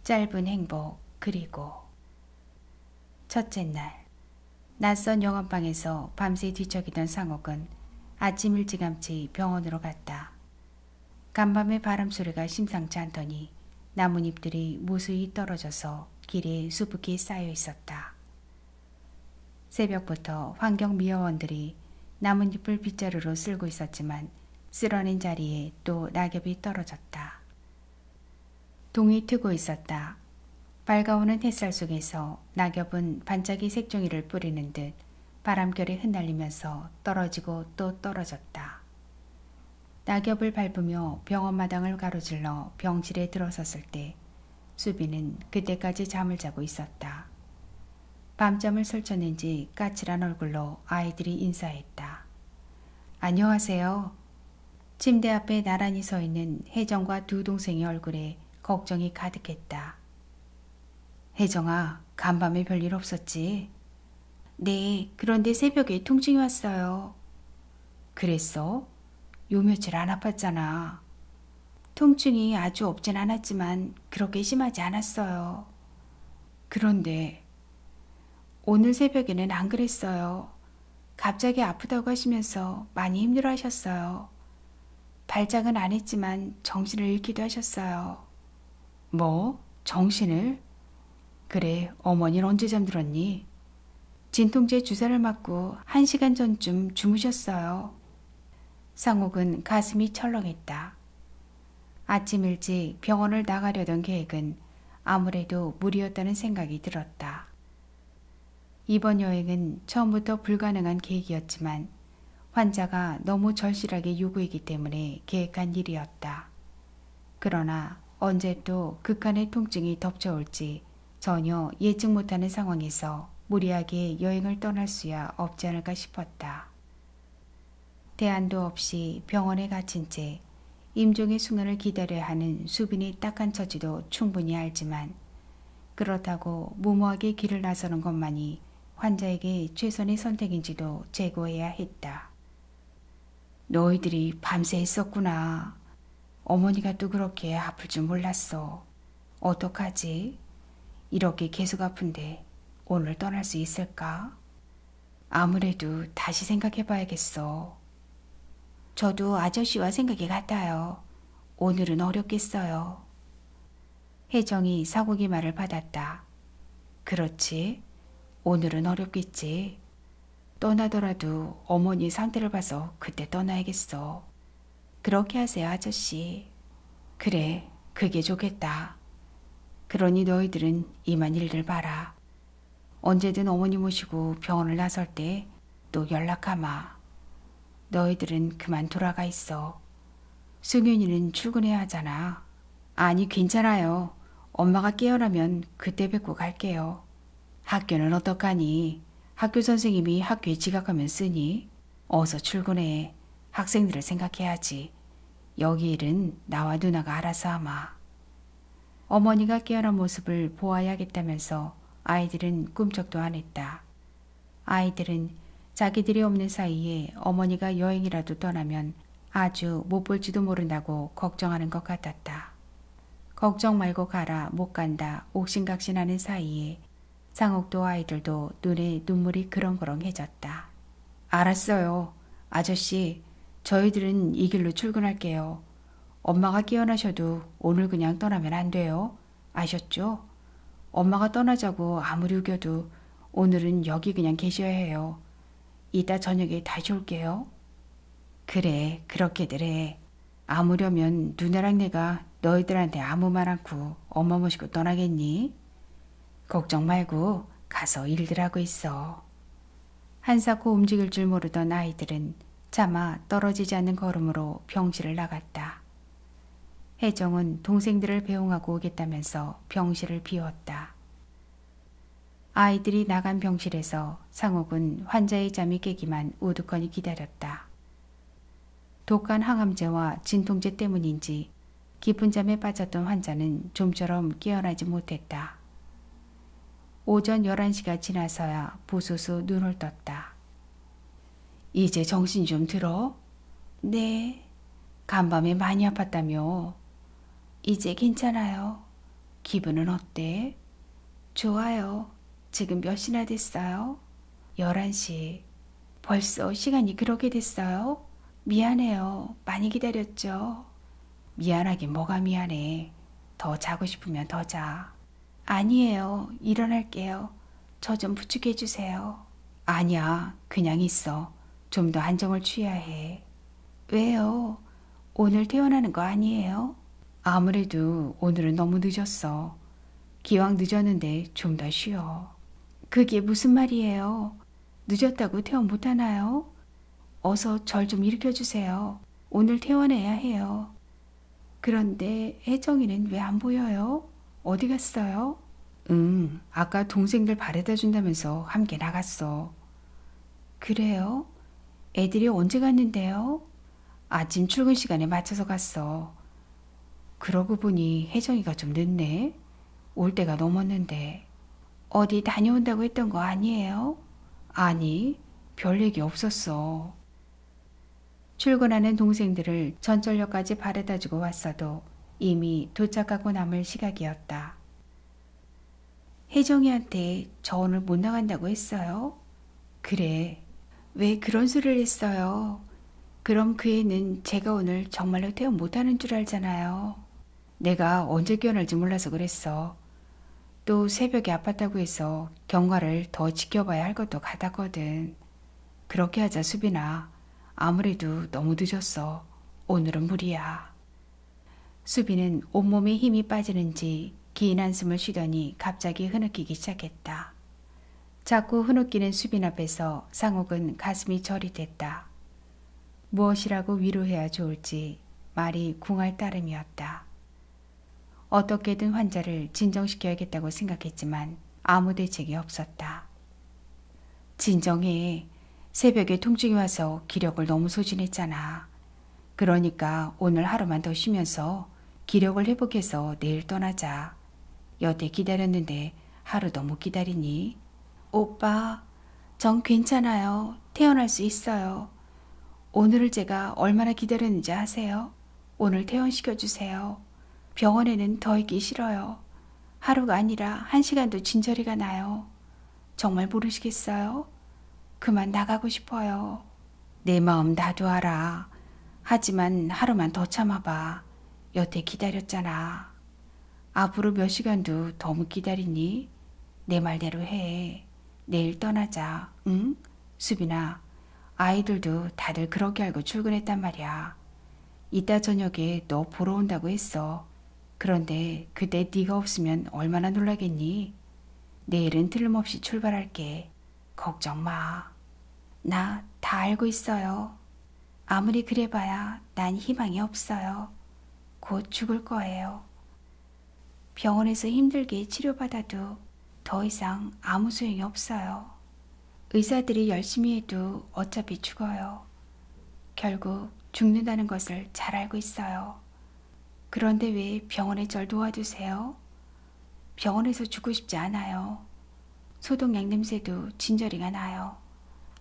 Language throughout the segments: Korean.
짧은 행복. 그리고 첫째 날 낯선 영업방에서 밤새 뒤척이던 상옥은 아침 일찌감치 병원으로 갔다. 간밤에 바람소리가 심상치 않더니 나뭇잎들이 무수히 떨어져서 길에 수북히 쌓여 있었다. 새벽부터 환경미화원들이 나뭇잎을 빗자루로 쓸고 있었지만 쓸어낸 자리에 또 낙엽이 떨어졌다. 동이 트고 있었다. 밝아오는 햇살 속에서 낙엽은 반짝이 색종이를 뿌리는 듯 바람결에 흩날리면서 떨어지고 또 떨어졌다. 낙엽을 밟으며 병원 마당을 가로질러 병실에 들어섰을 때 수빈은 그때까지 잠을 자고 있었다. 밤잠을 설쳐낸 지 까칠한 얼굴로 아이들이 인사했다. 안녕하세요. 침대 앞에 나란히 서 있는 혜정과 두 동생의 얼굴에 걱정이 가득했다. 혜정아, 간밤에 별일 없었지? 네, 그런데 새벽에 통증이 왔어요. 그랬어? 요 며칠 안 아팠잖아. 통증이 아주 없진 않았지만 그렇게 심하지 않았어요. 그런데 오늘 새벽에는 안 그랬어요. 갑자기 아프다고 하시면서 많이 힘들어 하셨어요. 발작은 안 했지만 정신을 잃기도 하셨어요. 뭐? 정신을? 그래, 어머니는 언제 잠들었니? 진통제 주사를 맞고 1시간 전쯤 주무셨어요. 상옥은 가슴이 철렁했다. 아침 일찍 병원을 나가려던 계획은 아무래도 무리였다는 생각이 들었다. 이번 여행은 처음부터 불가능한 계획이었지만 환자가 너무 절실하게 요구이기 때문에 계획한 일이었다. 그러나 언제 또 극한의 통증이 덮쳐올지 전혀 예측 못하는 상황에서 무리하게 여행을 떠날 수야 없지 않을까 싶었다. 대안도 없이 병원에 갇힌 채 임종의 순간을 기다려야 하는 수빈의 딱한 처지도 충분히 알지만 그렇다고 무모하게 길을 나서는 것만이 환자에게 최선의 선택인지도 재고해야 했다. 너희들이 밤새 있었구나. 어머니가 또 그렇게 아플 줄 몰랐어. 어떡하지? 이렇게 계속 아픈데 오늘 떠날 수 있을까? 아무래도 다시 생각해봐야겠어. 저도 아저씨와 생각이 같아요. 오늘은 어렵겠어요. 혜정이 사국의 말을 받았다. 그렇지. 오늘은 어렵겠지. 떠나더라도 어머니 상태를 봐서 그때 떠나야겠어. 그렇게 하세요, 아저씨. 그래, 그게 좋겠다. 그러니 너희들은 이만 일들 봐라. 언제든 어머니 모시고 병원을 나설 때 또 연락하마. 너희들은 그만 돌아가 있어. 승윤이는 출근해야 하잖아. 아니, 괜찮아요. 엄마가 깨어나면 그때 뵙고 갈게요. 학교는 어떡하니? 학교 선생님이 학교에 지각하면 쓰니? 어서 출근해. 학생들을 생각해야지. 여기 일은 나와 누나가 알아서 하마. 어머니가 깨어난 모습을 보아야겠다면서 아이들은 꿈쩍도 안 했다. 아이들은 자기들이 없는 사이에 어머니가 여행이라도 떠나면 아주 못 볼지도 모른다고 걱정하는 것 같았다. 걱정 말고 가라, 못 간다, 옥신각신하는 사이에 상옥도 아이들도 눈에 눈물이 그렁그렁해졌다. 알았어요. 아저씨, 저희들은 이 길로 출근할게요. 엄마가 깨어나셔도 오늘 그냥 떠나면 안 돼요. 아셨죠? 엄마가 떠나자고 아무리 우겨도 오늘은 여기 그냥 계셔야 해요. 이따 저녁에 다시 올게요. 그래, 그렇게들 해. 아무려면 누나랑 내가 너희들한테 아무 말 않고 엄마 모시고 떠나겠니? 걱정 말고 가서 일들 하고 있어. 한사코 움직일 줄 모르던 아이들은 차마 떨어지지 않는 걸음으로 병실을 나갔다. 혜정은 동생들을 배웅하고 오겠다면서 병실을 비웠다. 아이들이 나간 병실에서 상옥은 환자의 잠이 깨기만 우두커니 기다렸다. 독한 항암제와 진통제 때문인지 깊은 잠에 빠졌던 환자는 좀처럼 깨어나지 못했다. 오전 11시가 지나서야 부소수 눈을 떴다. 이제 정신 좀 들어? 네. 간밤에 많이 아팠다며? 이제 괜찮아요. 기분은 어때? 좋아요. 지금 몇 시나 됐어요? 11시. 벌써 시간이 그렇게 됐어요? 미안해요. 많이 기다렸죠? 미안하긴 뭐가 미안해. 더 자고 싶으면 더 자. 아니에요. 일어날게요. 저 좀 부축해 주세요. 아니야. 그냥 있어. 좀 더 안정을 취해야 해. 왜요? 오늘 퇴원하는 거 아니에요? 아무래도 오늘은 너무 늦었어. 기왕 늦었는데 좀 더 쉬어. 그게 무슨 말이에요? 늦었다고 퇴원 못하나요? 어서 절 좀 일으켜주세요. 오늘 퇴원해야 해요. 그런데 혜정이는 왜 안 보여요? 어디 갔어요? 아까 동생들 바래다 준다면서 함께 나갔어. 그래요? 애들이 언제 갔는데요? 아침 출근 시간에 맞춰서 갔어. 그러고 보니 혜정이가 좀 늦네. 올 때가 넘었는데. 어디 다녀온다고 했던 거 아니에요? 아니, 별 얘기 없었어. 출근하는 동생들을 전철역까지 바래다 주고 왔어도 이미 도착하고 남을 시각이었다. 혜정이한테 저 오늘 못 나간다고 했어요? 그래. 왜 그런 소리를 했어요? 그럼 그 애는 제가 오늘 정말로 퇴원 못하는 줄 알잖아요. 내가 언제 깨어날지 몰라서 그랬어. 또 새벽에 아팠다고 해서 경과를 더 지켜봐야 할 것도 같았거든. 그렇게 하자 수빈아. 아무래도 너무 늦었어. 오늘은 무리야. 수빈은 온몸에 힘이 빠지는지 긴 한숨을 쉬더니 갑자기 흐느끼기 시작했다. 자꾸 흐느끼는 수빈 앞에서 상옥은 가슴이 저릿했다. 무엇이라고 위로해야 좋을지 말이 궁할 따름이었다. 어떻게든 환자를 진정시켜야겠다고 생각했지만 아무 대책이 없었다. 진정해. 새벽에 통증이 와서 기력을 너무 소진했잖아. 그러니까 오늘 하루만 더 쉬면서 기력을 회복해서 내일 떠나자. 여태 기다렸는데 하루도 못 기다리니? 오빠, 전 괜찮아요. 퇴원할 수 있어요. 오늘을 제가 얼마나 기다렸는지 아세요? 오늘 퇴원시켜주세요. 병원에는 더 있기 싫어요. 하루가 아니라 1시간도 진저리가 나요. 정말 모르시겠어요? 그만 나가고 싶어요. 내 마음 나도 알아. 하지만 하루만 더 참아봐. 여태 기다렸잖아. 앞으로 몇 시간도 더 못 기다리니? 내 말대로 해. 내일 떠나자. 응? 수빈아, 아이들도 다들 그렇게 알고 출근했단 말이야. 이따 저녁에 너 보러 온다고 했어. 그런데 그때 네가 없으면 얼마나 놀라겠니? 내일은 틀림없이 출발할게. 걱정 마. 나 다 알고 있어요. 아무리 그래봐야 난 희망이 없어요. 곧 죽을 거예요. 병원에서 힘들게 치료받아도 더 이상 아무 소용이 없어요. 의사들이 열심히 해도 어차피 죽어요. 결국 죽는다는 것을 잘 알고 있어요. 그런데 왜 병원에 절 도와두세요? 병원에서 죽고 싶지 않아요. 소독약 냄새도 진저리가 나요.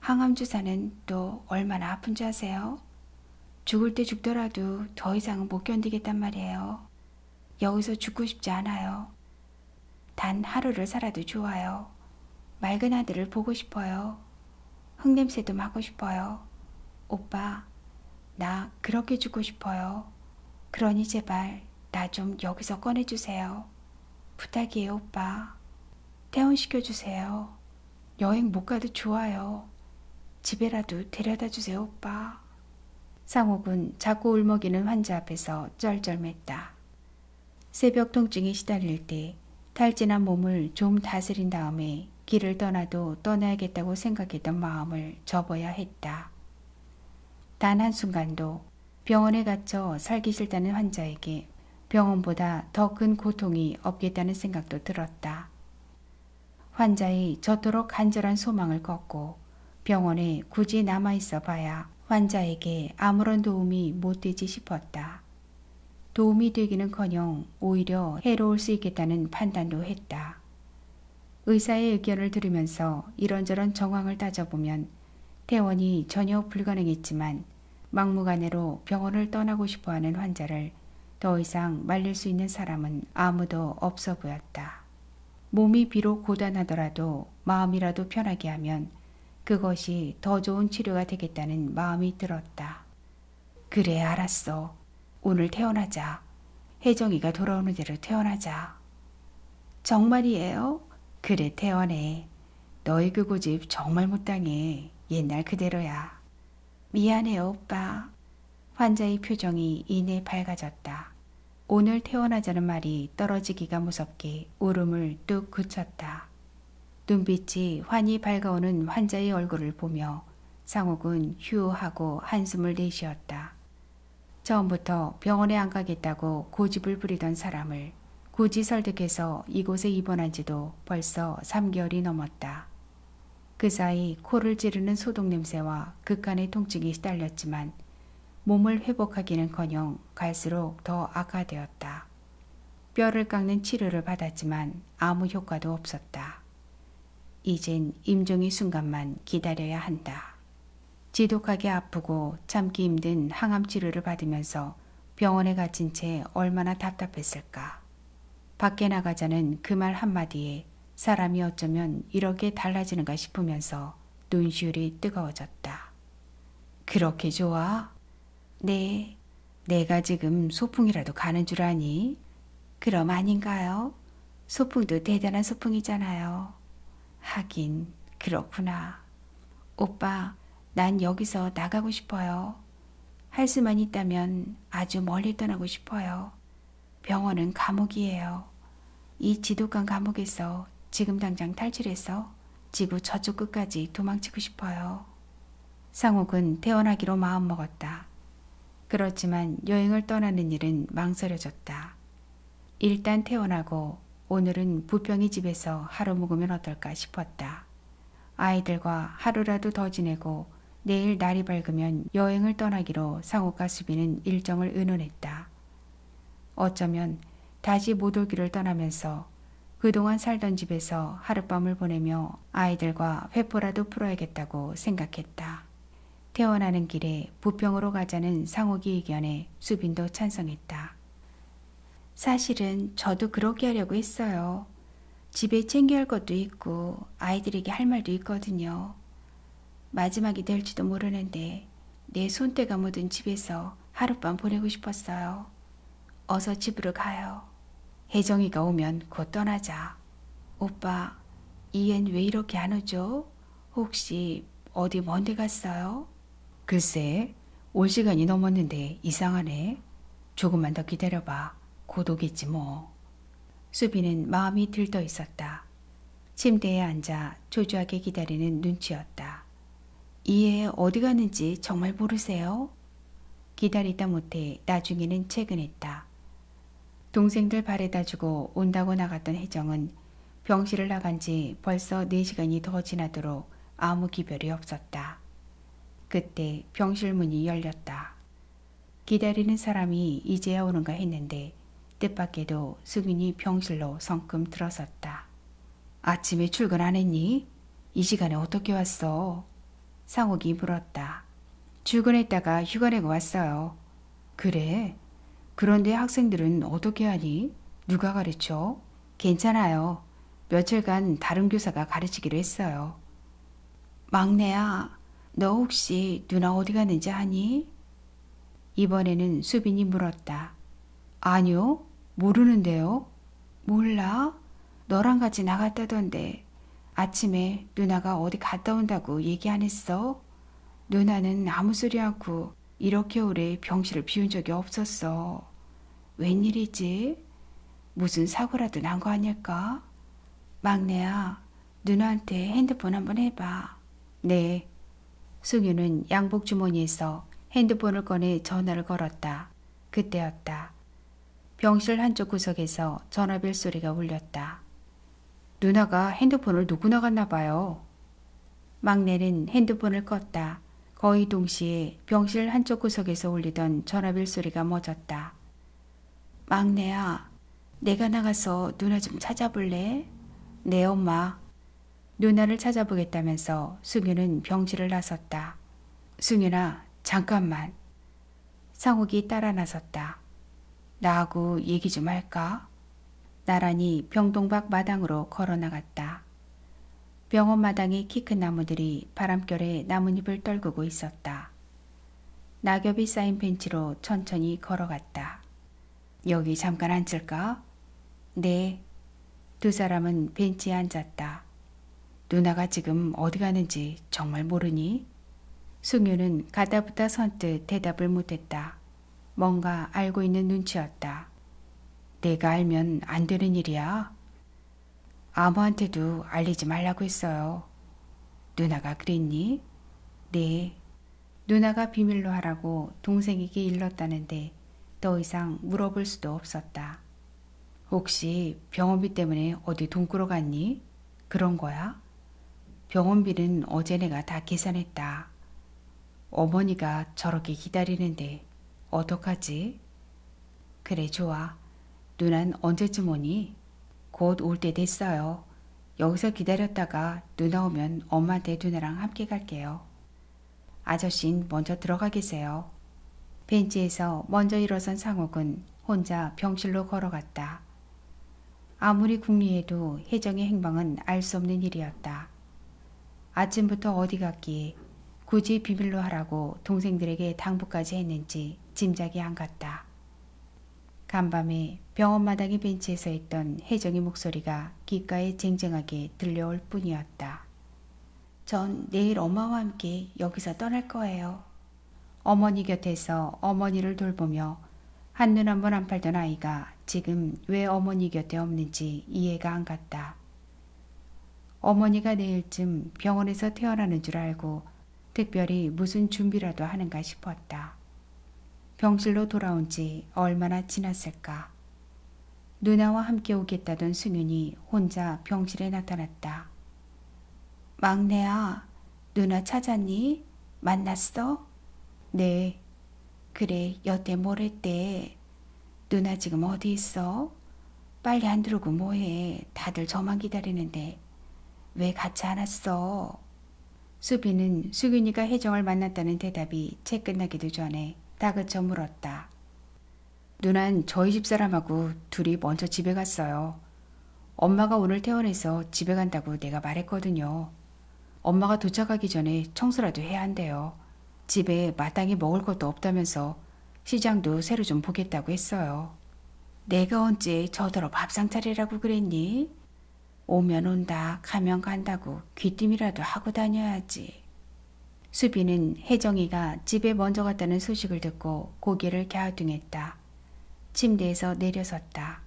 항암주사는 또 얼마나 아픈 줄 아세요? 죽을 때 죽더라도 더 이상은 못 견디겠단 말이에요. 여기서 죽고 싶지 않아요. 단 하루를 살아도 좋아요. 맑은 아들을 보고 싶어요. 흙냄새도 맡고 싶어요. 오빠, 나 그렇게 죽고 싶어요. 그러니 제발 나 좀 여기서 꺼내주세요. 부탁이에요, 오빠. 퇴원시켜주세요. 여행 못 가도 좋아요. 집에라도 데려다 주세요, 오빠. 상옥은 자꾸 울먹이는 환자 앞에서 쩔쩔맸다. 새벽 통증에 시달릴 때 탈진한 몸을 좀 다스린 다음에 길을 떠나도 떠나야겠다고 생각했던 마음을 접어야 했다. 단 한순간도 병원에 갇혀 살기 싫다는 환자에게 병원보다 더 큰 고통이 없겠다는 생각도 들었다. 환자의 저토록 간절한 소망을 꺾고 병원에 굳이 남아있어 봐야 환자에게 아무런 도움이 못 되지 싶었다. 도움이 되기는커녕 오히려 해로울 수 있겠다는 판단도 했다. 의사의 의견을 들으면서 이런저런 정황을 따져보면 퇴원이 전혀 불가능했지만 막무가내로 병원을 떠나고 싶어하는 환자를 더 이상 말릴 수 있는 사람은 아무도 없어 보였다. 몸이 비록 고단하더라도 마음이라도 편하게 하면 그것이 더 좋은 치료가 되겠다는 마음이 들었다. 그래, 알았어. 오늘 퇴원하자. 혜정이가 돌아오는 대로 퇴원하자. 정말이에요? 그래, 퇴원해. 너희 그 고집 정말 못 당해. 옛날 그대로야. 미안해요, 오빠. 환자의 표정이 이내 밝아졌다. 오늘 퇴원하자는 말이 떨어지기가 무섭게 울음을 뚝 그쳤다. 눈빛이 환히 밝아오는 환자의 얼굴을 보며 상욱은 휴하고 한숨을 내쉬었다. 처음부터 병원에 안 가겠다고 고집을 부리던 사람을 굳이 설득해서 이곳에 입원한 지도 벌써 3개월이 넘었다. 그 사이 코를 찌르는 소독 냄새와 극한의 통증이 시달렸지만 몸을 회복하기는커녕 갈수록 더 악화되었다. 뼈를 깎는 치료를 받았지만 아무 효과도 없었다. 이젠 임종의 순간만 기다려야 한다. 지독하게 아프고 참기 힘든 항암 치료를 받으면서 병원에 갇힌 채 얼마나 답답했을까. 밖에 나가자는 그 말 한마디에 사람이 어쩌면 이렇게 달라지는가 싶으면서 눈시울이 뜨거워졌다. 그렇게 좋아? 네, 내가 지금 소풍이라도 가는 줄 아니? 그럼 아닌가요? 소풍도 대단한 소풍이잖아요. 하긴 그렇구나. 오빠, 난 여기서 나가고 싶어요. 할 수만 있다면 아주 멀리 떠나고 싶어요. 병원은 감옥이에요. 이 지독한 감옥에서 지금 당장 탈출해서 지구 저쪽 끝까지 도망치고 싶어요. 상욱은 퇴원하기로 마음먹었다. 그렇지만 여행을 떠나는 일은 망설여졌다. 일단 퇴원하고 오늘은 부평이 집에서 하루 묵으면 어떨까 싶었다. 아이들과 하루라도 더 지내고 내일 날이 밝으면 여행을 떠나기로 상욱과 수빈은 일정을 의논했다. 어쩌면 다시 못 오기를 떠나면서 그동안 살던 집에서 하룻밤을 보내며 아이들과 회포라도 풀어야겠다고 생각했다. 퇴원하는 길에 부평으로 가자는 상욱의 의견에 수빈도 찬성했다. 사실은 저도 그렇게 하려고 했어요. 집에 챙겨야 할 것도 있고 아이들에게 할 말도 있거든요. 마지막이 될지도 모르는데 내 손때가 묻은 집에서 하룻밤 보내고 싶었어요. 어서 집으로 가요. 혜정이가 오면 곧 떠나자. 오빠, 이엔 왜 이렇게 안 오죠? 혹시 어디 먼 데 갔어요? 글쎄, 올 시간이 넘었는데 이상하네. 조금만 더 기다려봐. 곧 오겠지 뭐. 수빈은 마음이 들떠 있었다. 침대에 앉아 초조하게 기다리는 눈치였다. 이애 어디 가는지 정말 모르세요? 기다리다 못해 나중에는 퇴근했다. 동생들 발에다 주고 온다고 나갔던 혜정은 병실을 나간 지 벌써 4시간이 더 지나도록 아무 기별이 없었다. 그때 병실 문이 열렸다. 기다리는 사람이 이제야 오는가 했는데 뜻밖에도 수빈이 병실로 성큼 들어섰다. 아침에 출근 안 했니? 이 시간에 어떻게 왔어? 상욱이 물었다. 출근했다가 휴가 내고 왔어요. 그래? 그런데 학생들은 어떻게 하니? 누가 가르쳐? 괜찮아요. 며칠간 다른 교사가 가르치기로 했어요. 막내야, 너 혹시 누나 어디 갔는지 아니? 이번에는 수빈이 물었다. 아니요, 모르는데요. 몰라? 너랑 같이 나갔다던데 아침에 누나가 어디 갔다 온다고 얘기 안 했어? 누나는 아무 소리 않고 이렇게 오래 병실을 비운 적이 없었어. 웬일이지? 무슨 사고라도 난 거 아닐까? 막내야, 누나한테 핸드폰 한번 해봐. 네. 승유는 양복 주머니에서 핸드폰을 꺼내 전화를 걸었다. 그때였다. 병실 한쪽 구석에서 전화벨 소리가 울렸다. 누나가 핸드폰을 놓고 나갔나 봐요. 막내는 핸드폰을 껐다. 거의 동시에 병실 한쪽 구석에서 울리던 전화벨 소리가 멎었다. 막내야, 내가 나가서 누나 좀 찾아볼래? 네, 엄마. 누나를 찾아보겠다면서 승유는 병실을 나섰다. 승유나, 잠깐만. 상욱이 따라 나섰다. 나하고 얘기 좀 할까? 나란히 병동 밖 마당으로 걸어나갔다. 병원 마당의 키 큰 나무들이 바람결에 나뭇잎을 떨구고 있었다. 낙엽이 쌓인 벤치로 천천히 걸어갔다. 여기 잠깐 앉을까? 네. 두 사람은 벤치에 앉았다. 누나가 지금 어디 가는지 정말 모르니? 승유는 가다부터 선뜻 대답을 못했다. 뭔가 알고 있는 눈치였다. 내가 알면 안 되는 일이야. 아무한테도 알리지 말라고 했어요. 누나가 그랬니? 네. 누나가 비밀로 하라고 동생에게 일렀다는데 더 이상 물어볼 수도 없었다. 혹시 병원비 때문에 어디 돈 꾸러 갔니? 그런 거야? 병원비는 어제 내가 다 계산했다. 어머니가 저렇게 기다리는데 어떡하지? 그래 좋아. 누난 언제쯤 오니? 곧 올 때 됐어요. 여기서 기다렸다가 누나 오면 엄마한테 누나랑 함께 갈게요. 아저씨는 먼저 들어가 계세요. 벤치에서 먼저 일어선 상옥은 혼자 병실로 걸어갔다. 아무리 궁리해도 혜정의 행방은 알 수 없는 일이었다. 아침부터 어디 갔기에 굳이 비밀로 하라고 동생들에게 당부까지 했는지 짐작이 안 갔다. 간밤에 병원 마당의 벤치에서 있던 혜정의 목소리가 귓가에 쟁쟁하게 들려올 뿐이었다. 전 내일 엄마와 함께 여기서 떠날 거예요. 어머니 곁에서 어머니를 돌보며 한눈 한 번 안 팔던 아이가 지금 왜 어머니 곁에 없는지 이해가 안 갔다. 어머니가 내일쯤 병원에서 태어나는 줄 알고 특별히 무슨 준비라도 하는가 싶었다. 병실로 돌아온 지 얼마나 지났을까. 누나와 함께 오겠다던 승윤이 혼자 병실에 나타났다. 막내야, 누나 찾았니? 만났어? 네. 그래, 여태 뭘 했대? 누나 지금 어디 있어? 빨리 안 들어오고 뭐해? 다들 저만 기다리는데 왜 같이 안 왔어? 수빈은 수균이가 혜정을 만났다는 대답이 채 끝나기도 전에 다그쳐 물었다. 누난 저희 집사람하고 둘이 먼저 집에 갔어요. 엄마가 오늘 퇴원해서 집에 간다고 내가 말했거든요. 엄마가 도착하기 전에 청소라도 해야 한대요. 집에 마땅히 먹을 것도 없다면서 시장도 새로 좀 보겠다고 했어요. 내가 언제 저더러 밥상 차리라고 그랬니? 오면 온다, 가면 간다고 귀띔이라도 하고 다녀야지. 수빈은 혜정이가 집에 먼저 갔다는 소식을 듣고 고개를 갸우뚱했다. 침대에서 내려섰다.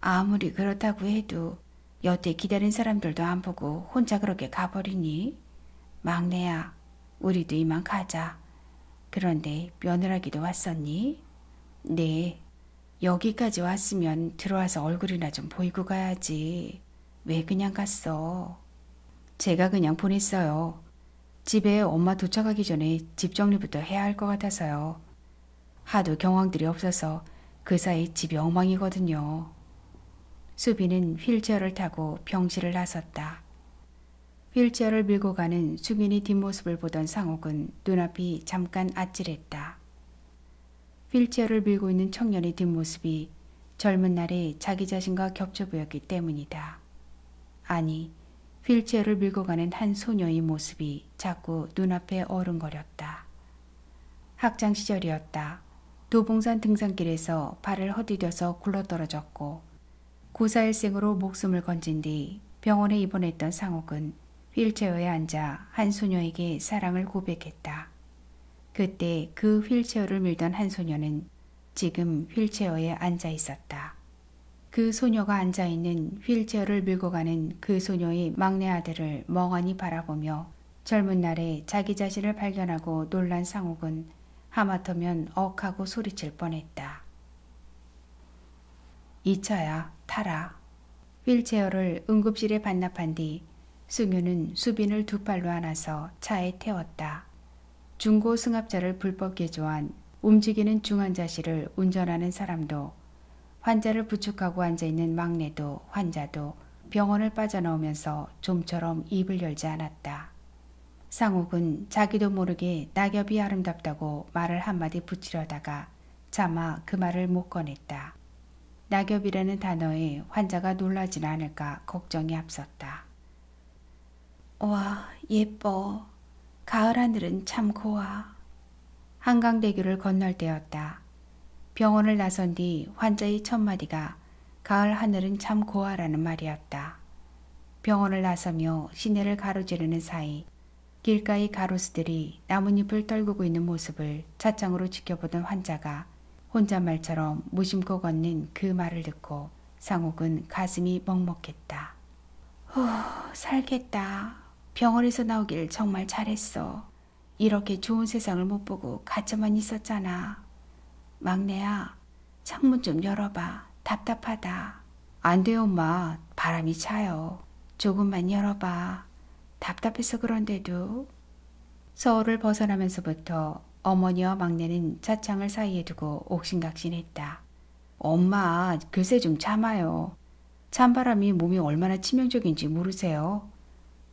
아무리 그렇다고 해도 여태 기다린 사람들도 안 보고 혼자 그렇게 가버리니? 막내야, 우리도 이만 가자. 그런데 며느라기도 왔었니? 네. 여기까지 왔으면 들어와서 얼굴이나 좀 보이고 가야지. 왜 그냥 갔어? 제가 그냥 보냈어요. 집에 엄마 도착하기 전에 집 정리부터 해야 할 것 같아서요. 하도 경황들이 없어서 그 사이 집이 엉망이거든요. 수빈은 휠체어를 타고 병실을 나섰다. 휠체어를 밀고 가는 수빈이 뒷모습을 보던 상옥은 눈앞이 잠깐 아찔했다. 휠체어를 밀고 있는 청년의 뒷모습이 젊은 날에 자기 자신과 겹쳐 보였기 때문이다. 아니, 휠체어를 밀고 가는 한 소녀의 모습이 자꾸 눈앞에 어른거렸다. 학창 시절이었다. 도봉산 등산길에서 발을 헛디뎌서 굴러떨어졌고 941생으로 목숨을 건진 뒤 병원에 입원했던 상옥은 휠체어에 앉아 한 소녀에게 사랑을 고백했다. 그때 그 휠체어를 밀던 한 소녀는 지금 휠체어에 앉아 있었다. 그 소녀가 앉아있는 휠체어를 밀고 가는 그 소녀의 막내 아들을 멍하니 바라보며 젊은 날에 자기 자신을 발견하고 놀란 상옥은 하마터면 억하고 소리칠 뻔했다. 이차야, 타라. 휠체어를 응급실에 반납한 뒤 승유는 수빈을 두 팔로 안아서 차에 태웠다. 중고 승합차를 불법 개조한 움직이는 중환자실을 운전하는 사람도 환자를 부축하고 앉아있는 막내도 환자도 병원을 빠져나오면서 좀처럼 입을 열지 않았다. 상옥은 자기도 모르게 낙엽이 아름답다고 말을 한마디 붙이려다가 차마 그 말을 못 꺼냈다. 낙엽이라는 단어에 환자가 놀라진 않을까 걱정이 앞섰다. 와, 예뻐. 가을 하늘은 참 고와. 한강대교를 건널 때였다. 병원을 나선 뒤 환자의 첫 마디가 가을 하늘은 참 고와라는 말이었다. 병원을 나서며 시내를 가로지르는 사이 길가의 가로수들이 나뭇잎을 떨구고 있는 모습을 차창으로 지켜보던 환자가 혼잣말처럼 무심코 걷는 그 말을 듣고 상옥은 가슴이 먹먹했다. 살겠다. 병원에서 나오길 정말 잘했어. 이렇게 좋은 세상을 못 보고 갇혀만 있었잖아. 막내야, 창문 좀 열어봐. 답답하다. 안 돼요, 엄마. 바람이 차요. 조금만 열어봐. 답답해서 그런데도. 서울을 벗어나면서부터 어머니와 막내는 차창을 사이에 두고 옥신각신했다. 엄마, 글쎄 좀 참아요. 찬바람이 몸에 얼마나 치명적인지 모르세요?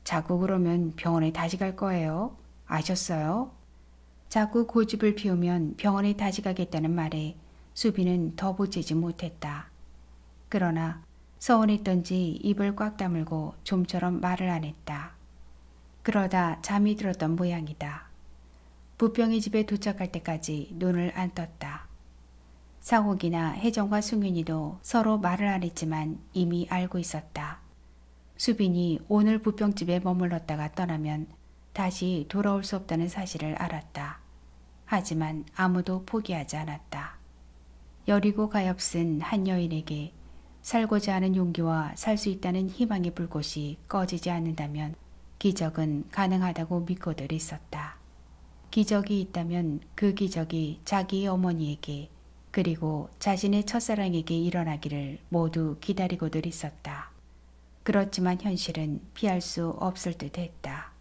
자꾸 그러면 병원에 다시 갈 거예요. 아셨어요? 자꾸 고집을 피우면 병원에 다시 가겠다는 말에 수비는 더 보채지 못했다. 그러나 서운했던지 입을 꽉 다물고 좀처럼 말을 안 했다. 그러다 잠이 들었던 모양이다. 부평이 집에 도착할 때까지 눈을 안 떴다. 상옥이나 혜정과 승윤이도 서로 말을 안 했지만 이미 알고 있었다. 수빈이 오늘 부평집에 머물렀다가 떠나면 다시 돌아올 수 없다는 사실을 알았다. 하지만 아무도 포기하지 않았다. 여리고 가엾은 한 여인에게 살고자 하는 용기와 살 수 있다는 희망의 불꽃이 꺼지지 않는다면 기적은 가능하다고 믿고들 있었다. 기적이 있다면 그 기적이 자기의 어머니에게 그리고 자신의 첫사랑에게 일어나기를 모두 기다리고들 있었다. 그렇지만 현실은 피할 수 없을 듯 했다.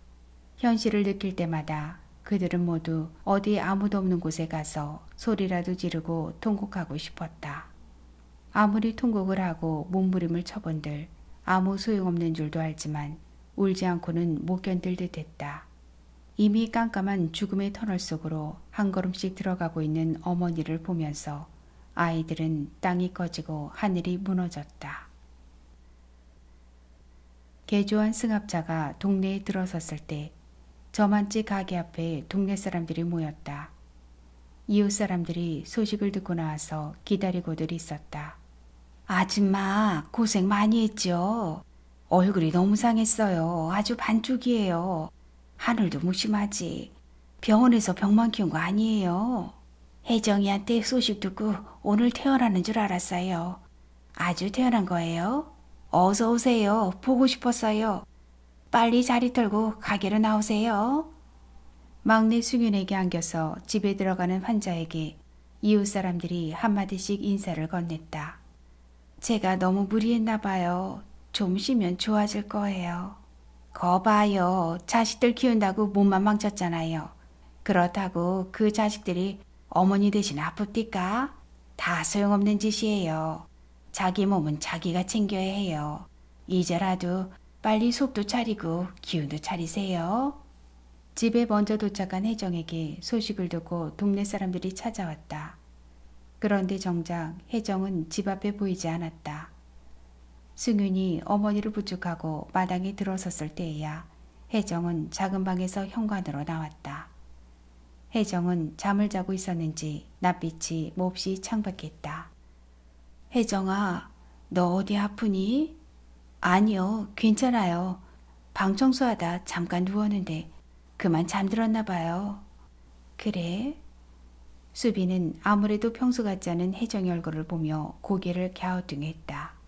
현실을 느낄 때마다 그들은 모두 어디 아무도 없는 곳에 가서 소리라도 지르고 통곡하고 싶었다. 아무리 통곡을 하고 몸부림을 쳐본들 아무 소용없는 줄도 알지만 울지 않고는 못 견딜 듯 했다. 이미 깜깜한 죽음의 터널 속으로 한 걸음씩 들어가고 있는 어머니를 보면서 아이들은 땅이 꺼지고 하늘이 무너졌다. 개조한 승합차가 동네에 들어섰을 때 저만치 가게 앞에 동네 사람들이 모였다. 이웃 사람들이 소식을 듣고 나와서 기다리고들 있었다. 아줌마 고생 많이 했죠. 얼굴이 너무 상했어요. 아주 반쪽이에요. 하늘도 무심하지. 병원에서 병만 키운 거 아니에요. 혜정이한테 소식 듣고 오늘 태어나는 줄 알았어요. 아주 태어난 거예요. 어서 오세요. 보고 싶었어요. 빨리 자리 털고 가게로 나오세요. 막내 승윤에게 안겨서 집에 들어가는 환자에게 이웃 사람들이 한마디씩 인사를 건넸다. 제가 너무 무리했나 봐요. 좀 쉬면 좋아질 거예요. 거봐요. 자식들 키운다고 몸만 망쳤잖아요. 그렇다고 그 자식들이 어머니 대신 아픕니까? 다 소용없는 짓이에요. 자기 몸은 자기가 챙겨야 해요. 이제라도 빨리 속도 차리고 기운도 차리세요. 집에 먼저 도착한 혜정에게 소식을 듣고 동네 사람들이 찾아왔다. 그런데 정작 혜정은 집 앞에 보이지 않았다. 승윤이 어머니를 부축하고 마당에 들어섰을 때에야 혜정은 작은 방에서 현관으로 나왔다. 혜정은 잠을 자고 있었는지 낯빛이 몹시 창백했다. 혜정아, 너 어디 아프니? 아니요, 괜찮아요. 방 청소하다 잠깐 누웠는데 그만 잠들었나 봐요. 그래? 수비는 아무래도 평소 같지 않은 혜정의 얼굴을 보며 고개를 갸우뚱했다.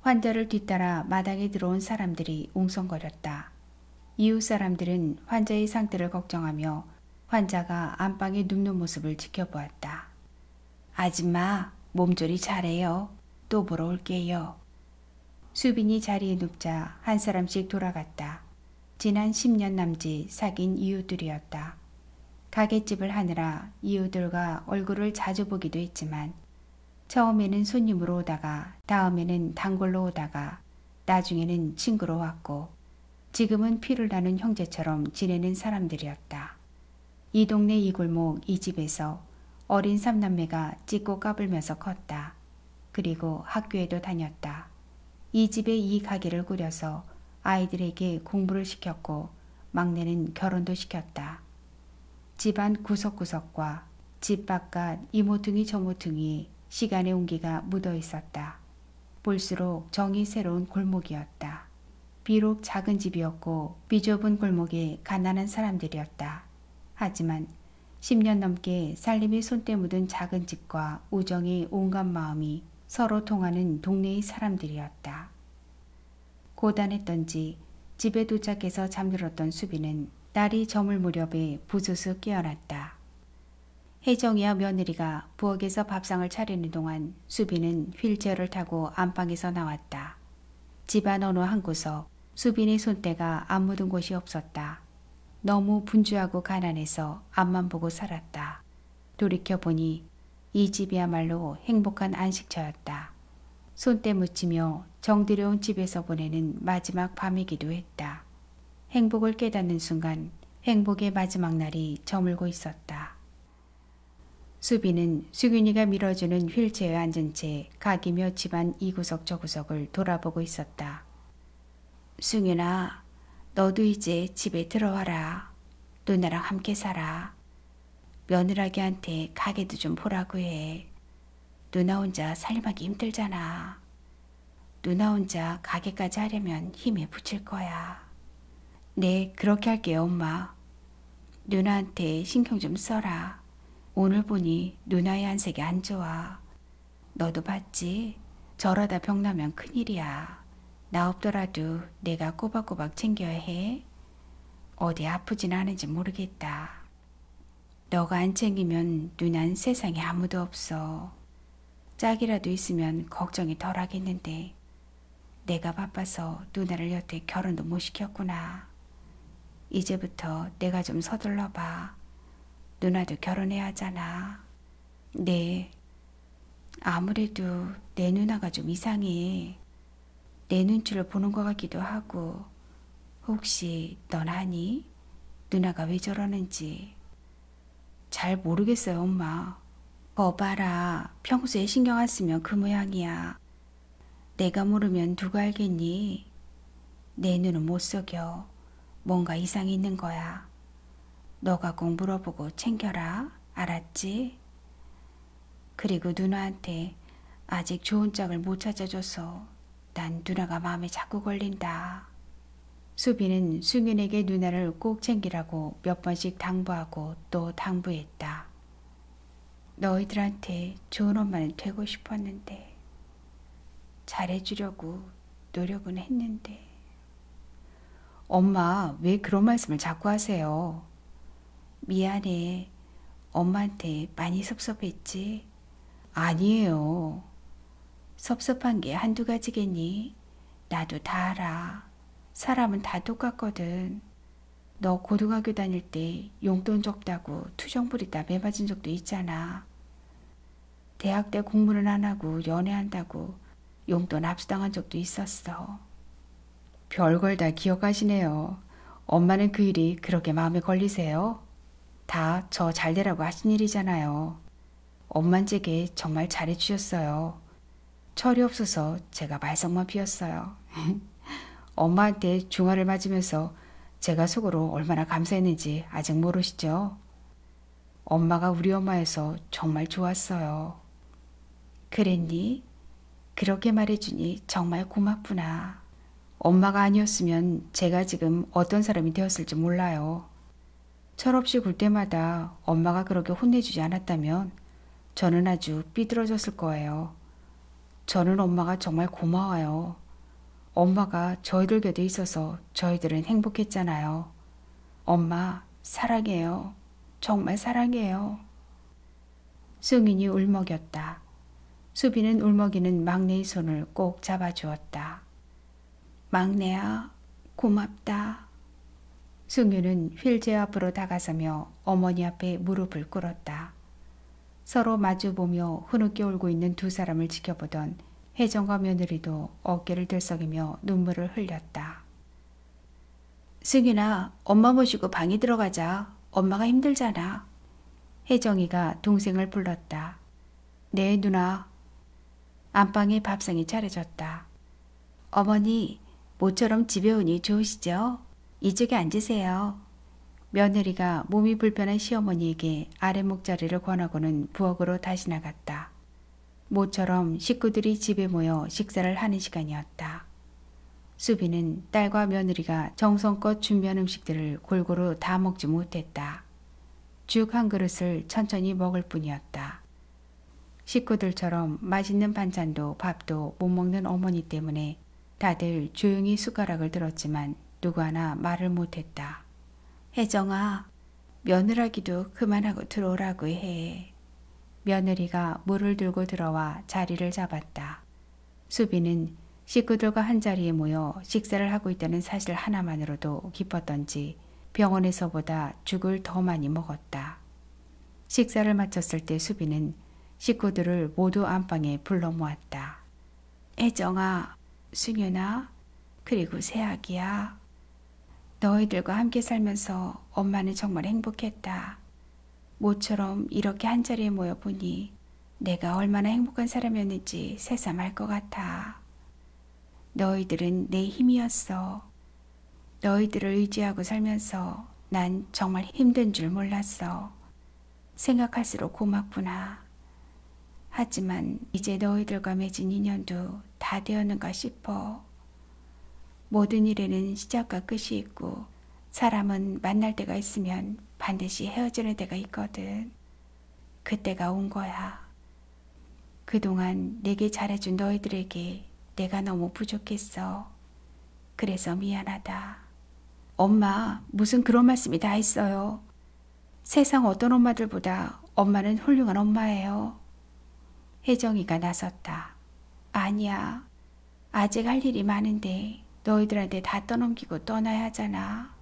환자를 뒤따라 마당에 들어온 사람들이 웅성거렸다. 이웃 사람들은 환자의 상태를 걱정하며 환자가 안방에 눕는 모습을 지켜보았다. 아줌마, 몸조리 잘해요. 또 보러 올게요. 수빈이 자리에 눕자 한 사람씩 돌아갔다. 지난 10년 남짓 사귄 이웃들이었다. 가게집을 하느라 이웃들과 얼굴을 자주 보기도 했지만 처음에는 손님으로 오다가 다음에는 단골로 오다가 나중에는 친구로 왔고 지금은 피를 나눈 형제처럼 지내는 사람들이었다. 이 동네 이 골목 이 집에서 어린 삼남매가 찢고 까불면서 컸다. 그리고 학교에도 다녔다. 이 집에 이 가게를 꾸려서 아이들에게 공부를 시켰고 막내는 결혼도 시켰다. 집안 구석구석과 집 바깥 이모퉁이 저모퉁이 시간의 온기가 묻어 있었다. 볼수록 정이 새로운 골목이었다. 비록 작은 집이었고 비좁은 골목에 가난한 사람들이었다. 하지만 10년 넘게 살림의 손때 묻은 작은 집과 우정의 온갖 마음이 서로 통하는 동네의 사람들이었다. 고단했던지 집에 도착해서 잠들었던 수비는 날이 저물 무렵에 부스스 깨어났다. 혜정이와 며느리가 부엌에서 밥상을 차리는 동안 수비는 휠체어를 타고 안방에서 나왔다. 집안 어느 한 구석 수빈의 손때가 안 묻은 곳이 없었다. 너무 분주하고 가난해서 앞만 보고 살았다. 돌이켜보니 이 집이야말로 행복한 안식처였다. 손때 묻히며 정들여온 집에서 보내는 마지막 밤이기도 했다. 행복을 깨닫는 순간 행복의 마지막 날이 저물고 있었다. 수비는 수균이가 밀어주는 휠체어에 앉은 채 각이며 집안 이구석 저구석을 돌아보고 있었다. 승윤아, 너도 이제 집에 들어와라. 누나랑 함께 살아. 며느라기한테 가게도 좀 보라고 해. 누나 혼자 살림하기 힘들잖아. 누나 혼자 가게까지 하려면 힘에 부칠 거야. 네, 그렇게 할게요, 엄마. 누나한테 신경 좀 써라. 오늘 보니 누나의 안색이 안 좋아. 너도 봤지? 저러다 병나면 큰일이야. 나 없더라도 내가 꼬박꼬박 챙겨야 해. 어디 아프진 않은지 모르겠다. 너가 안 챙기면 누난 세상에 아무도 없어. 짝이라도 있으면 걱정이 덜 하겠는데 내가 바빠서 누나를 여태 결혼도 못 시켰구나. 이제부터 내가 좀 서둘러 봐. 누나도 결혼해야 하잖아. 네. 아무래도 내 누나가 좀 이상해. 내 눈치를 보는 것 같기도 하고. 혹시 넌 아니? 누나가 왜 저러는지. 잘 모르겠어요, 엄마. 봐라. 평소에 신경 안 쓰면 그 모양이야. 내가 모르면 누가 알겠니? 내 눈은 못 속여. 뭔가 이상이 있는 거야. 너가 꼭 물어보고 챙겨라. 알았지? 그리고 누나한테 아직 좋은 짝을 못 찾아줘서 난 누나가 마음에 자꾸 걸린다. 수비는 승윤에게 누나를 꼭 챙기라고 몇 번씩 당부하고 또 당부했다. 너희들한테 좋은 엄마는 되고 싶었는데 잘해주려고 노력은 했는데. 엄마, 왜 그런 말씀을 자꾸 하세요? 미안해. 엄마한테 많이 섭섭했지? 아니에요. 섭섭한 게 한두 가지겠니? 나도 다 알아. 사람은 다 똑같거든. 너 고등학교 다닐 때 용돈 적다고 투정 부리다 매 맞은 적도 있잖아. 대학 때 공부는 안 하고 연애한다고 용돈 압수당한 적도 있었어. 별걸 다 기억하시네요. 엄마는 그 일이 그렇게 마음에 걸리세요? 다 저 잘되라고 하신 일이잖아요. 엄만 제게 정말 잘해주셨어요. 철이 없어서 제가 말썽만 피웠어요. 엄마한테 중화를 맞으면서 제가 속으로 얼마나 감사했는지 아직 모르시죠? 엄마가 우리 엄마여서 정말 좋았어요. 그랬니? 그렇게 말해주니 정말 고맙구나. 엄마가 아니었으면 제가 지금 어떤 사람이 되었을지 몰라요. 철없이 굴 때마다 엄마가 그렇게 혼내주지 않았다면 저는 아주 삐뚤어졌을 거예요. 저는 엄마가 정말 고마워요. 엄마가 저희들 곁에 있어서 저희들은 행복했잖아요. 엄마 사랑해요. 정말 사랑해요. 승윤이 울먹였다. 수비는 울먹이는 막내의 손을 꼭 잡아주었다. 막내야, 고맙다. 승윤은 휠체어 앞으로 다가서며 어머니 앞에 무릎을 꿇었다. 서로 마주보며 흐느껴 울고 있는 두 사람을 지켜보던 혜정과 며느리도 어깨를 들썩이며 눈물을 흘렸다. 승윤아, 엄마 모시고 방에 들어가자. 엄마가 힘들잖아. 혜정이가 동생을 불렀다. 네, 누나. 안방에 밥상이 차려졌다. 어머니, 모처럼 집에 오니 좋으시죠? 이쪽에 앉으세요. 며느리가 몸이 불편한 시어머니에게 아랫목자리를 권하고는 부엌으로 다시 나갔다. 모처럼 식구들이 집에 모여 식사를 하는 시간이었다. 수비는 딸과 며느리가 정성껏 준비한 음식들을 골고루 다 먹지 못했다. 죽 한 그릇을 천천히 먹을 뿐이었다. 식구들처럼 맛있는 반찬도 밥도 못 먹는 어머니 때문에 다들 조용히 숟가락을 들었지만 누구 하나 말을 못했다. 혜정아, 며느라기도 그만하고 들어오라고 해. 며느리가 물을 들고 들어와 자리를 잡았다. 수비는 식구들과 한자리에 모여 식사를 하고 있다는 사실 하나만으로도 기뻤던지 병원에서보다 죽을 더 많이 먹었다. 식사를 마쳤을 때 수비는 식구들을 모두 안방에 불러 모았다. 혜정아, 승윤아, 그리고 새아기야. 너희들과 함께 살면서 엄마는 정말 행복했다. 모처럼 이렇게 한자리에 모여보니 내가 얼마나 행복한 사람이었는지 새삼 알 것 같아. 너희들은 내 힘이었어. 너희들을 의지하고 살면서 난 정말 힘든 줄 몰랐어. 생각할수록 고맙구나. 하지만 이제 너희들과 맺은 인연도 다 되었는가 싶어. 모든 일에는 시작과 끝이 있고 사람은 만날 때가 있으면 반드시 헤어지는 때가 있거든. 그때가 온 거야. 그동안 내게 잘해준 너희들에게 내가 너무 부족했어. 그래서 미안하다. 엄마, 무슨 그런 말씀이 다 있어요. 세상 어떤 엄마들보다 엄마는 훌륭한 엄마예요. 혜정이가 나섰다. 아니야. 아직 할 일이 많은데 너희들한테 다 떠넘기고 떠나야 하잖아.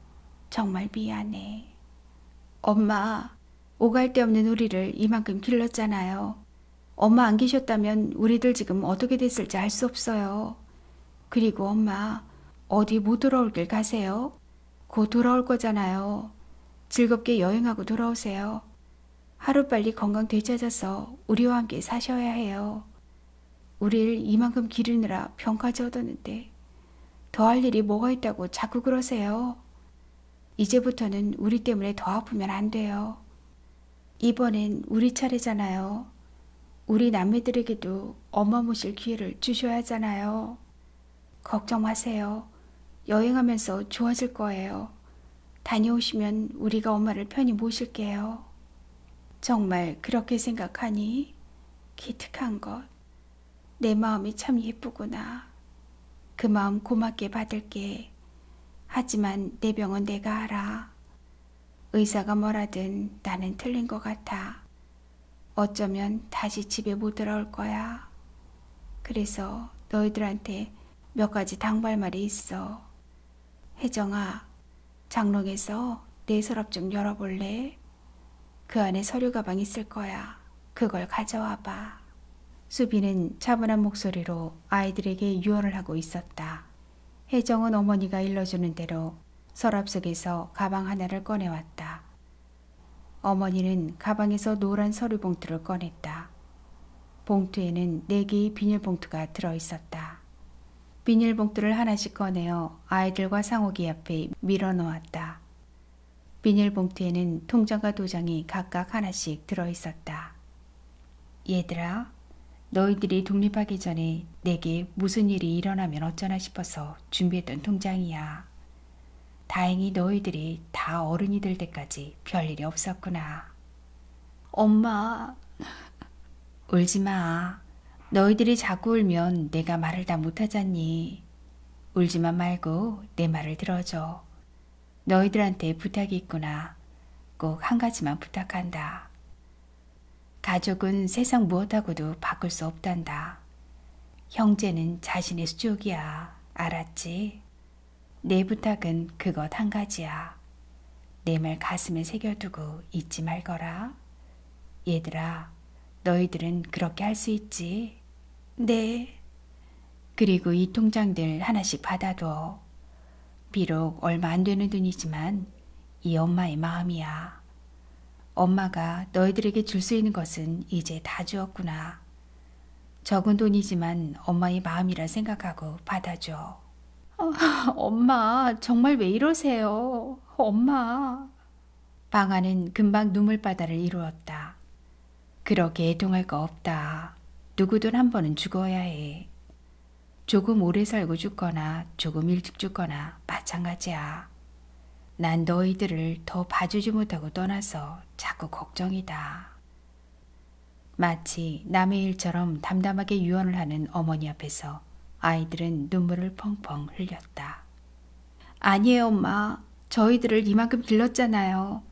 정말 미안해. 엄마, 오갈 데 없는 우리를 이만큼 길렀잖아요. 엄마 안 계셨다면 우리들 지금 어떻게 됐을지 알 수 없어요. 그리고 엄마, 어디 못 돌아올 길 가세요? 곧 돌아올 거잖아요. 즐겁게 여행하고 돌아오세요. 하루빨리 건강 되찾아서 우리와 함께 사셔야 해요. 우릴 이만큼 기르느라 병까지 얻었는데 더 할 일이 뭐가 있다고 자꾸 그러세요. 이제부터는 우리 때문에 더 아프면 안 돼요. 이번엔 우리 차례잖아요. 우리 남매들에게도 엄마 모실 기회를 주셔야 하잖아요. 걱정 마세요. 여행하면서 좋아질 거예요. 다녀오시면 우리가 엄마를 편히 모실게요. 정말 그렇게 생각하니? 기특한 것. 내 마음이 참 예쁘구나. 그 마음 고맙게 받을게. 하지만 내 병은 내가 알아. 의사가 뭐라든 나는 틀린 것 같아. 어쩌면 다시 집에 못 돌아올 거야. 그래서 너희들한테 몇 가지 당부할 말이 있어. 혜정아, 장롱에서 내 서랍 좀 열어볼래? 그 안에 서류 가방 있을 거야. 그걸 가져와 봐. 수비는 차분한 목소리로 아이들에게 유언을 하고 있었다. 혜정은 어머니가 일러주는 대로 서랍 속에서 가방 하나를 꺼내왔다. 어머니는 가방에서 노란 서류 봉투를 꺼냈다. 봉투에는 4개의 비닐봉투가 들어있었다. 비닐봉투를 하나씩 꺼내어 아이들과 상옥이 앞에 밀어놓았다. 비닐봉투에는 통장과 도장이 각각 하나씩 들어있었다. 얘들아, 너희들이 독립하기 전에 내게 무슨 일이 일어나면 어쩌나 싶어서 준비했던 통장이야. 다행히 너희들이 다 어른이 될 때까지 별일이 없었구나. 엄마, 울지 마. 너희들이 자꾸 울면 내가 말을 다 못하잖니. 울지만 말고 내 말을 들어줘. 너희들한테 부탁이 있구나. 꼭 한 가지만 부탁한다. 가족은 세상 무엇하고도 바꿀 수 없단다. 형제는 자신의 수족이야. 알았지? 내 부탁은 그것 한 가지야. 내 말 가슴에 새겨두고 잊지 말거라. 얘들아, 너희들은 그렇게 할 수 있지? 네. 그리고 이 통장들 하나씩 받아둬. 비록 얼마 안 되는 돈이지만 이 엄마의 마음이야. 엄마가 너희들에게 줄 수 있는 것은 이제 다 주었구나. 적은 돈이지만 엄마의 마음이라 생각하고 받아줘. 엄마, 정말 왜 이러세요? 엄마. 방아는 금방 눈물바다를 이루었다. 그렇게 애통할 거 없다. 누구든 한 번은 죽어야 해. 조금 오래 살고 죽거나 조금 일찍 죽거나 마찬가지야. 난 너희들을 더 봐주지 못하고 떠나서 자꾸 걱정이다. 마치 남의 일처럼 담담하게 유언을 하는 어머니 앞에서 아이들은 눈물을 펑펑 흘렸다. 아니에요, 엄마. 저희들을 이만큼 길렀잖아요.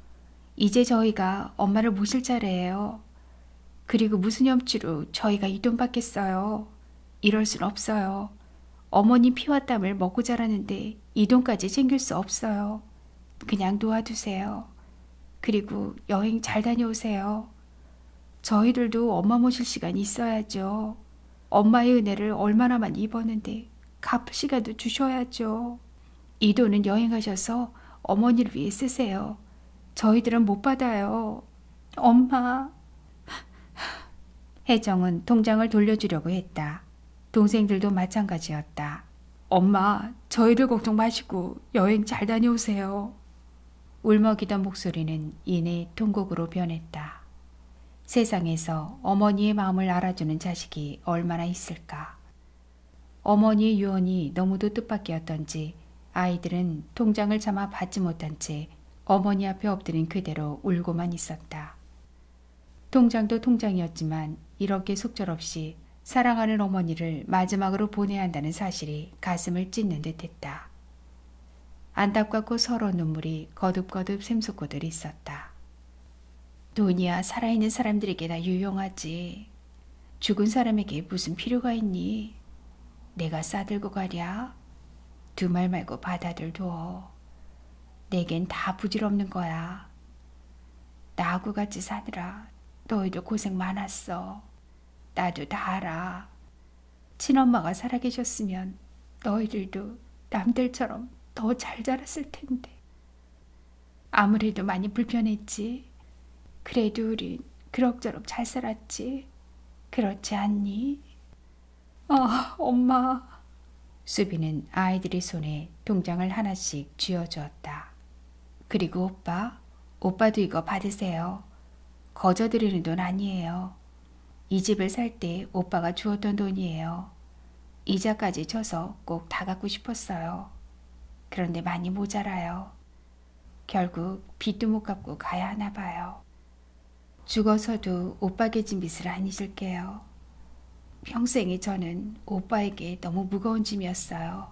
이제 저희가 엄마를 모실 차례예요. 그리고 무슨 염치로 저희가 이 돈 받겠어요. 이럴 순 없어요. 어머니 피와 땀을 먹고 자라는데 이 돈까지 챙길 수 없어요. 그냥 놓아두세요. 그리고 여행 잘 다녀오세요. 저희들도 엄마 모실 시간이 있어야죠. 엄마의 은혜를 얼마나 많이 입었는데 갚을 시간도 주셔야죠. 이 돈은 여행하셔서 어머니를 위해 쓰세요. 저희들은 못 받아요. 엄마. 혜정은 통장을 돌려주려고 했다. 동생들도 마찬가지였다. 엄마, 저희들 걱정 마시고 여행 잘 다녀오세요. 울먹이던 목소리는 이내 통곡으로 변했다. 세상에서 어머니의 마음을 알아주는 자식이 얼마나 있을까. 어머니의 유언이 너무도 뜻밖이었던지 아이들은 통장을 차마 받지 못한 채 어머니 앞에 엎드린 그대로 울고만 있었다. 통장도 통장이었지만 이렇게 속절없이 사랑하는 어머니를 마지막으로 보내야 한다는 사실이 가슴을 찢는 듯했다. 안타깝고 서러운 눈물이 거듭거듭 샘솟고들 있었다. 돈이야 살아있는 사람들에게나 유용하지. 죽은 사람에게 무슨 필요가 있니? 내가 싸들고 가랴? 두 말 말고 받아들 둬. 내겐 다 부질없는 거야. 나하고 같이 사느라 너희도 고생 많았어. 나도 다 알아. 친엄마가 살아계셨으면 너희들도 남들처럼 더 잘 자랐을 텐데. 아무래도 많이 불편했지. 그래도 우린 그럭저럭 잘 살았지. 그렇지 않니? 엄마. 수비는 아이들의 손에 통장을 하나씩 쥐어주었다. 그리고 오빠도 이거 받으세요. 거저드리는 돈 아니에요. 이 집을 살 때 오빠가 주었던 돈이에요. 이자까지 쳐서 꼭 다 갖고 싶었어요. 그런데 많이 모자라요. 결국 빚도 못 갚고 가야 하나 봐요. 죽어서도 오빠에게 진 빚을 안 잊을게요. 평생에 저는 오빠에게 너무 무거운 짐이었어요.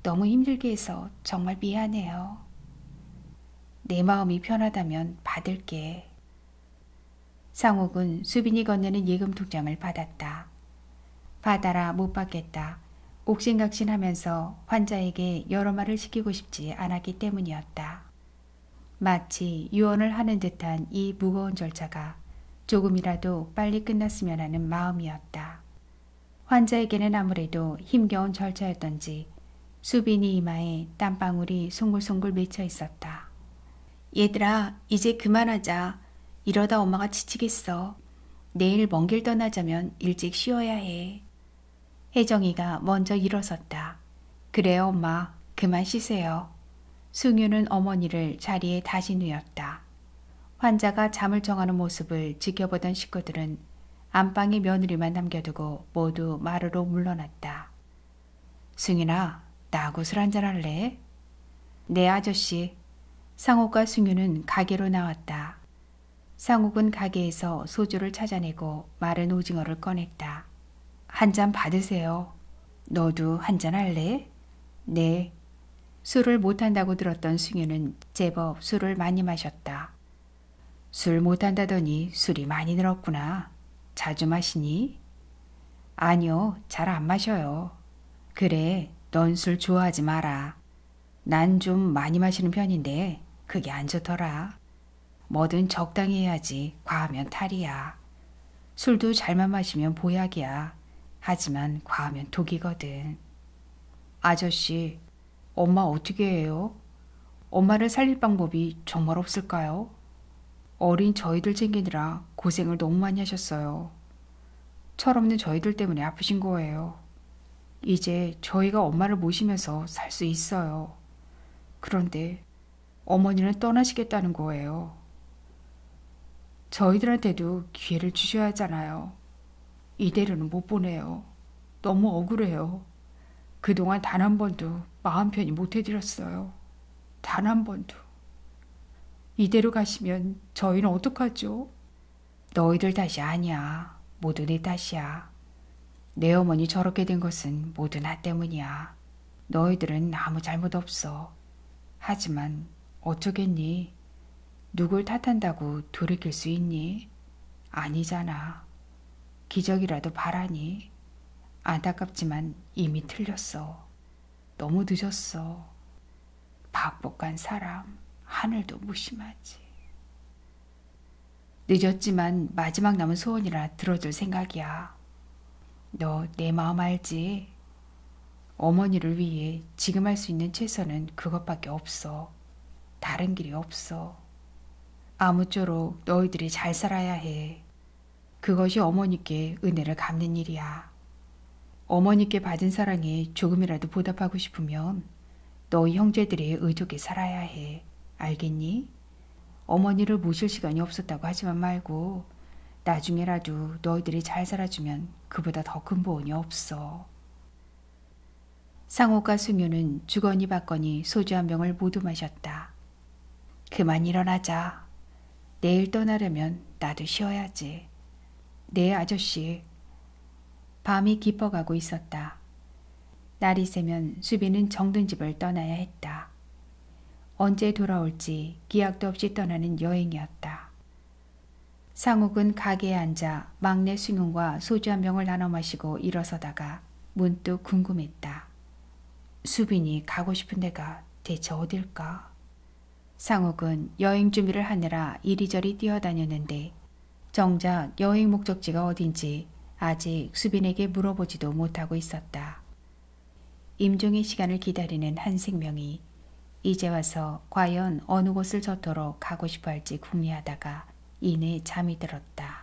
너무 힘들게 해서 정말 미안해요. 내 마음이 편하다면 받을게. 상옥은 수빈이 건네는 예금 통장을 받았다. 받아라 못 받겠다. 옥신각신하면서 환자에게 여러 말을 시키고 싶지 않았기 때문이었다. 마치 유언을 하는 듯한 이 무거운 절차가 조금이라도 빨리 끝났으면 하는 마음이었다. 환자에게는 아무래도 힘겨운 절차였던지 수빈이 이마에 땀방울이 송글송글 맺혀 있었다. 얘들아, 이제 그만하자. 이러다 엄마가 지치겠어. 내일 먼 길 떠나자면 일찍 쉬어야 해. 혜정이가 먼저 일어섰다. 그래요, 엄마. 그만 쉬세요. 승유는 어머니를 자리에 다시 누였다. 환자가 잠을 청하는 모습을 지켜보던 식구들은 안방에 며느리만 남겨두고 모두 마루로 물러났다. 승윤아, 나하고 술 한잔 할래? 네, 아저씨. 상옥과 승유는 가게로 나왔다. 상옥은 가게에서 소주를 찾아내고 마른 오징어를 꺼냈다. 한 잔 받으세요. 너도 한 잔 할래? 네. 술을 못한다고 들었던 승유는 제법 술을 많이 마셨다. 술 못한다더니 술이 많이 늘었구나. 자주 마시니? 아니요, 잘 안 마셔요. 그래, 넌 술 좋아하지 마라. 난 좀 많이 마시는 편인데 그게 안 좋더라. 뭐든 적당히 해야지 과하면 탈이야. 술도 잘만 마시면 보약이야. 하지만 과하면 독이거든. 아저씨, 엄마 어떻게 해요? 엄마를 살릴 방법이 정말 없을까요? 어린 저희들 챙기느라 고생을 너무 많이 하셨어요. 철없는 저희들 때문에 아프신 거예요. 이제 저희가 엄마를 모시면서 살 수 있어요. 그런데 어머니는 떠나시겠다는 거예요. 저희들한테도 기회를 주셔야 하잖아요. 이대로는 못 보내요. 너무 억울해요. 그동안 단 한 번도 마음 편히 못 해드렸어요. 단 한 번도. 이대로 가시면 저희는 어떡하죠? 너희들 탓이 아니야. 모두 내 탓이야. 내 어머니 저렇게 된 것은 모두 나 때문이야. 너희들은 아무 잘못 없어. 하지만 어쩌겠니? 누굴 탓한다고 돌이킬 수 있니? 아니잖아. 기적이라도 바라니? 안타깝지만 이미 틀렸어. 너무 늦었어. 박복한 사람, 하늘도 무심하지. 늦었지만 마지막 남은 소원이라 들어줄 생각이야. 너 내 마음 알지? 어머니를 위해 지금 할 수 있는 최선은 그것밖에 없어. 다른 길이 없어. 아무쪼록 너희들이 잘 살아야 해. 그것이 어머니께 은혜를 갚는 일이야. 어머니께 받은 사랑에 조금이라도 보답하고 싶으면 너희 형제들의 의족에 살아야 해. 알겠니? 어머니를 모실 시간이 없었다고 하지만 말고 나중에라도 너희들이 잘 살아주면 그보다 더 큰 보은이 없어. 상옥과 승효는 주거니 받거니 소주 한 병을 모두 마셨다. 그만 일어나자. 내일 떠나려면 나도 쉬어야지. 네, 아저씨. 밤이 깊어가고 있었다. 날이 새면 수빈은 정든 집을 떠나야 했다. 언제 돌아올지 기약도 없이 떠나는 여행이었다. 상욱은 가게에 앉아 막내 승윤과 소주 한 병을 나눠 마시고 일어서다가 문득 궁금했다. 수빈이 가고 싶은 데가 대체 어딜까? 상욱은 여행 준비를 하느라 이리저리 뛰어다녔는데 정작 여행 목적지가 어딘지 아직 수빈에게 물어보지도 못하고 있었다. 임종의 시간을 기다리는 한 생명이 이제 와서 과연 어느 곳을 저토록 가고 싶어 할지 궁리하다가 이내 잠이 들었다.